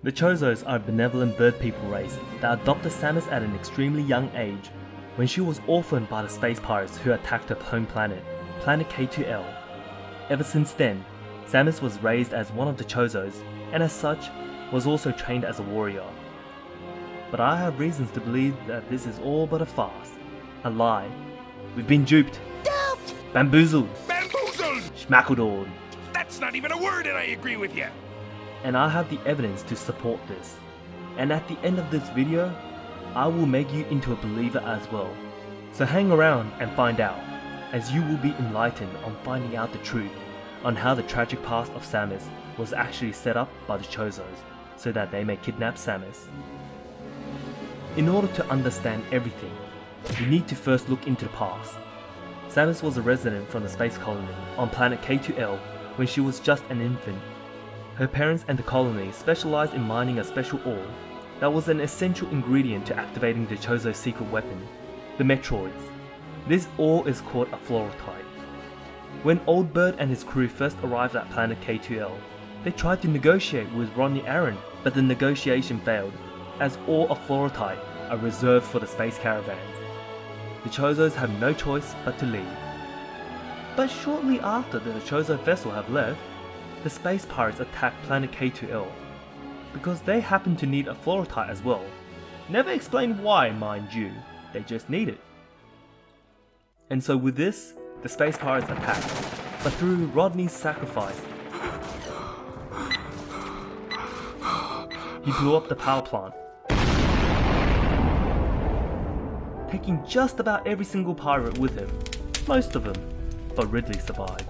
The Chozos are a benevolent bird people race that adopted Samus at an extremely young age when she was orphaned by the space pirates who attacked her home planet, Planet K2L. Ever since then, Samus was raised as one of the Chozos and as such was also trained as a warrior. But I have reasons to believe that this is all but a farce, a lie. We've been duped, bamboozled, schmackeldorn. That's not even a word and I agree with you. And I have the evidence to support this. And at the end of this video, I will make you into a believer as well. So hang around and find out, as you will be enlightened on finding out the truth on how the tragic past of Samus was actually set up by the Chozos so that they may kidnap Samus. In order to understand everything, we need to first look into the past. Samus was a resident from the space colony on planet K2L when she was just an infant. Her parents and the colony specialized in mining a special ore that was an essential ingredient to activating the Chozo secret weapon, the Metroids. This ore is called a fluorite. When Old Bird and his crew first arrived at planet K2L, they tried to negotiate with Rodney Aran, but the negotiation failed, as ore of fluorite are reserved for the space caravans. The Chozos have no choice but to leave. But shortly after the Chozo vessel have left, the space pirates attacked planet K2L, because they happen to need a fluorite as well. Never explained why, mind you, they just need it. And so with this, the space pirates attacked, but through Rodney's sacrifice, he blew up the power plant, taking just about every single pirate with him, most of them, but Ridley survived.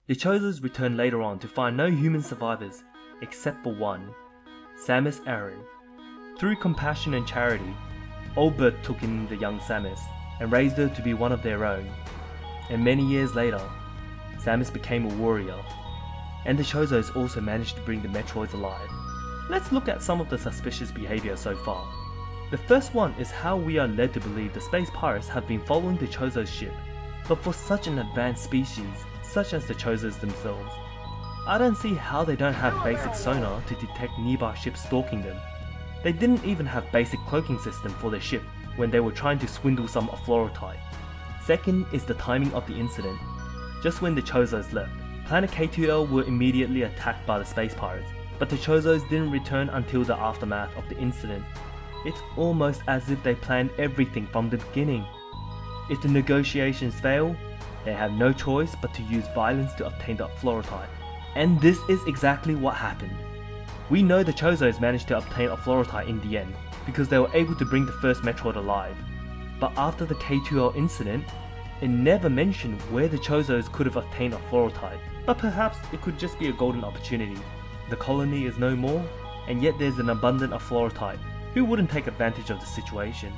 The Chozos returned later on to find no human survivors except for one, Samus Aran. Through compassion and charity, Old Bird took in the young Samus and raised her to be one of their own. And many years later, Samus became a warrior, and the Chozos also managed to bring the Metroids alive. Let's look at some of the suspicious behavior so far. The first one is how we are led to believe the space pirates have been following the Chozos ship, but for such an advanced species, such as the Chozos themselves, I don't see how they don't have basic sonar to detect nearby ships stalking them. They didn't even have basic cloaking system for their ship when they were trying to swindle some of fluorite. Second is the timing of the incident. Just when the Chozos left, planet K2L were immediately attacked by the space pirates, but the Chozos didn't return until the aftermath of the incident. It's almost as if they planned everything from the beginning. If the negotiations fail, they have no choice but to use violence to obtain the fluorite. And this is exactly what happened. We know the Chozos managed to obtain a fluorite in the end, because they were able to bring the first Metroid alive. But after the K2L incident, it never mentioned where the Chozos could have obtained a fluorite, but perhaps it could just be a golden opportunity. The colony is no more, and yet there's an abundance of fluorite. Who wouldn't take advantage of the situation?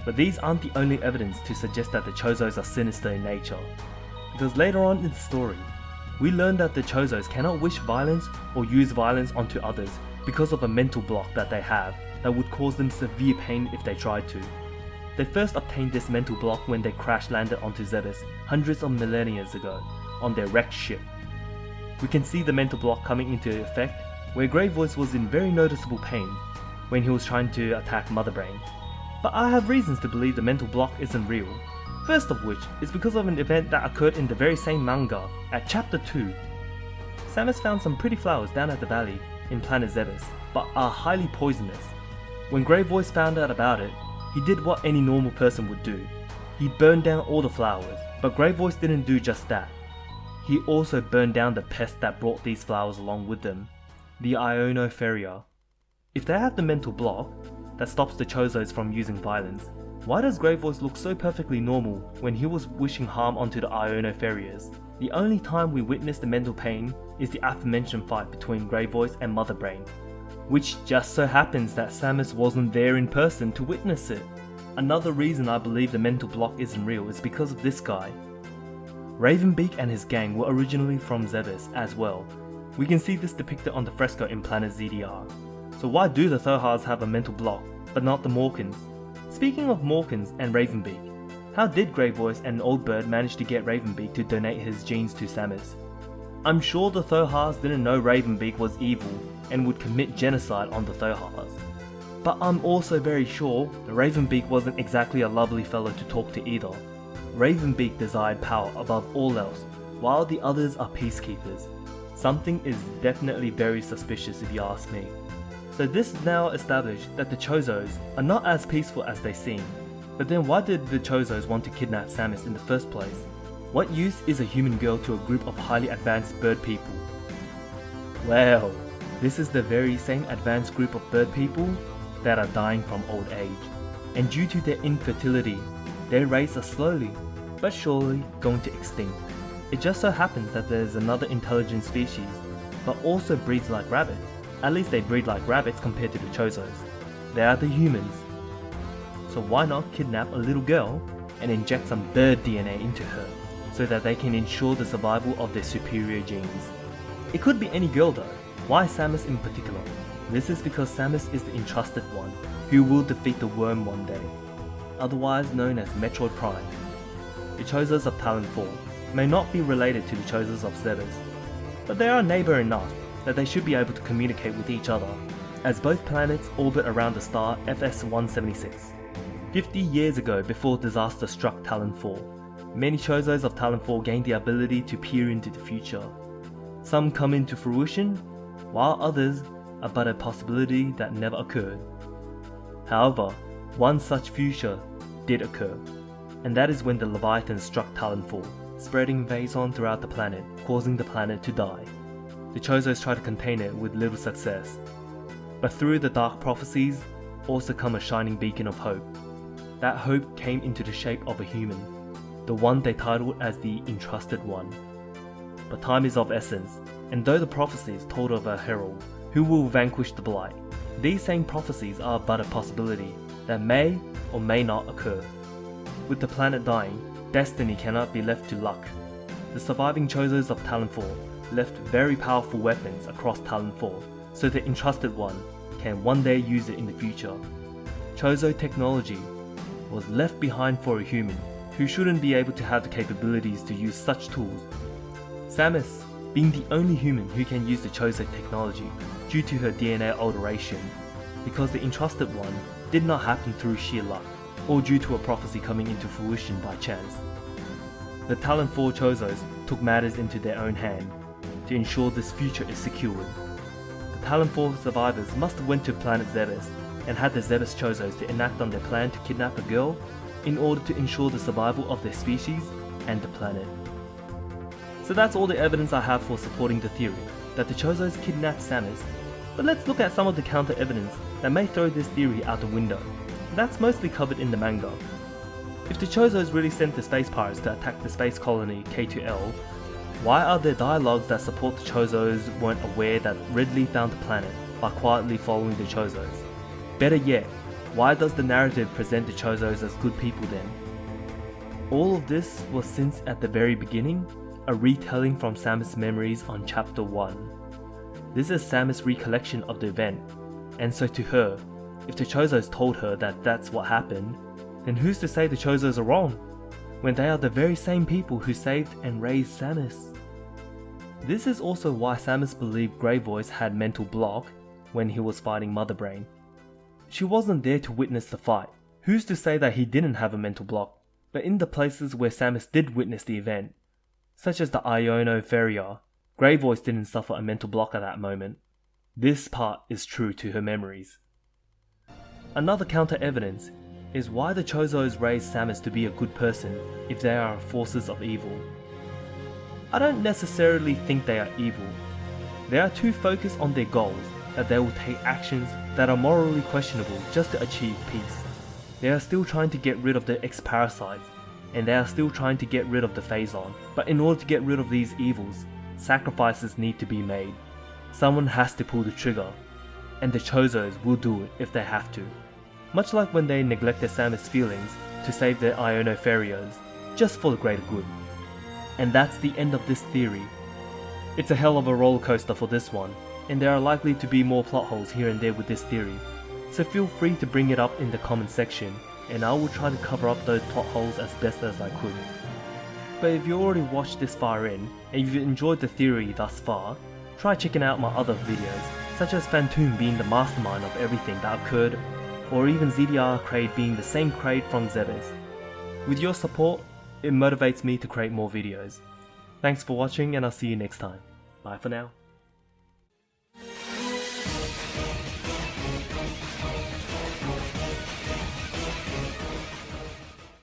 But these aren't the only evidence to suggest that the Chozos are sinister in nature, because later on in the story, we learn that the Chozos cannot wish violence or use violence onto others because of a mental block that they have that would cause them severe pain if they tried to. They first obtained this mental block when they crash landed onto Zebes hundreds of millennia ago on their wrecked ship. We can see the mental block coming into effect where Grey Voice was in very noticeable pain when he was trying to attack Mother Brain. But I have reasons to believe the mental block isn't real. First of which is because of an event that occurred in the very same manga at chapter 2. Samus found some pretty flowers down at the valley in planet Zebes, but are highly poisonous. When Grey Voice found out about it, he did what any normal person would do. He burned down all the flowers, but Grey Voice didn't do just that. He also burned down the pest that brought these flowers along with them, the Ionoferia. If they have the mental block that stops the Chozos from using violence, why does Grey Voice look so perfectly normal when he was wishing harm onto the Ionoferias? The only time we witness the mental pain is the aforementioned fight between Grey Voice and Mother Brain, which just so happens that Samus wasn't there in person to witness it. Another reason I believe the mental block isn't real is because of this guy. Ravenbeak and his gang were originally from Zebes as well. We can see this depicted on the fresco in planet ZDR. So why do the Thohars have a mental block, but not the Morkans? Speaking of Morkans and Ravenbeak, how did Grey Voice and Old Bird manage to get Ravenbeak to donate his genes to Samus? I'm sure the Thohars didn't know Ravenbeak was evil, and would commit genocide on the Chozos. But I'm also very sure Ravenbeak wasn't exactly a lovely fellow to talk to either. Ravenbeak desired power above all else, while the others are peacekeepers. Something is definitely very suspicious if you ask me. So this is now established that the Chozos are not as peaceful as they seem. But then why did the Chozos want to kidnap Samus in the first place? What use is a human girl to a group of highly advanced bird people? Well, this is the very same advanced group of bird people that are dying from old age. And due to their infertility, their race are slowly but surely going to extinct. It just so happens that there's another intelligent species, but also breeds like rabbits. At least they breed like rabbits compared to the Chozos. They are the humans. So why not kidnap a little girl and inject some bird DNA into her, so that they can ensure the survival of their superior genes? It could be any girl though. Why Samus in particular? This is because Samus is the entrusted one, who will defeat the worm one day, otherwise known as Metroid Prime. The Chozos of Talon 4 may not be related to the Chozos of Zebes, but they are neighbour enough that they should be able to communicate with each other, as both planets orbit around the star FS-176. 50 years ago, before disaster struck Talon 4, many Chozos of Talon 4 gained the ability to peer into the future. Some come into fruition, while others are but a possibility that never occurred. However, one such future did occur, and that is when the Leviathan struck Talon 4, spreading Vaison throughout the planet, causing the planet to die. The Chozos tried to contain it with little success, but through the dark prophecies also come a shining beacon of hope. That hope came into the shape of a human, the one they titled as the Entrusted One. But time is of essence, and though the prophecies told of a herald who will vanquish the Blight, these same prophecies are but a possibility that may or may not occur. With the planet dying, destiny cannot be left to luck. The surviving Chozos of Talon 4 left very powerful weapons across Talon 4, so the Entrusted One can one day use it in the future. Chozo technology was left behind for a human who shouldn't be able to have the capabilities to use such tools. Samus, being the only human who can use the Chozo technology due to her DNA alteration, because the Entrusted One did not happen through sheer luck, or due to a prophecy coming into fruition by chance. The Talon 4 Chozos took matters into their own hand to ensure this future is secured. The Talon 4 survivors must have went to planet Zebes and had the Zebes Chozos to enact on their plan to kidnap a girl in order to ensure the survival of their species and the planet. So that's all the evidence I have for supporting the theory that the Chozos kidnapped Samus, but let's look at some of the counter evidence that may throw this theory out the window. That's mostly covered in the manga. If the Chozos really sent the space pirates to attack the space colony K2L, why are there dialogues that support the Chozos weren't aware that Ridley found the planet by quietly following the Chozos? Better yet, why does the narrative present the Chozos as good people then? All of this was since at the very beginning, a retelling from Samus' memories on chapter 1. This is Samus' recollection of the event, and so to her, if the Chozos told her that that's what happened, then who's to say the Chozos are wrong, when they are the very same people who saved and raised Samus? This is also why Samus believed Grey Voice had mental block when he was fighting Mother Brain. She wasn't there to witness the fight. Who's to say that he didn't have a mental block? But in the places where Samus did witness the event, such as the Ionosphere, Grey Voice didn't suffer a mental block at that moment. This part is true to her memories. Another counter evidence is why the Chozos raised Samus to be a good person if they are forces of evil. I don't necessarily think they are evil. They are too focused on their goals that they will take actions that are morally questionable just to achieve peace. They are still trying to get rid of the ex-parasites, and they are still trying to get rid of the Phazon. But in order to get rid of these evils, sacrifices need to be made. Someone has to pull the trigger, and the Chozos will do it if they have to. Much like when they neglected Samus' feelings to save their Ionospheres, just for the greater good. And that's the end of this theory. It's a hell of a roller coaster for this one, and there are likely to be more plot holes here and there with this theory, so feel free to bring it up in the comment section, and I will try to cover up those plot holes as best as I could. But if you already watched this far in, and you've enjoyed the theory thus far, try checking out my other videos. such as Phantom being the mastermind of everything that occurred, or even ZDR Kraid being the same Kraid from Zebes. With your support, it motivates me to create more videos. Thanks for watching and I'll see you next time. Bye for now.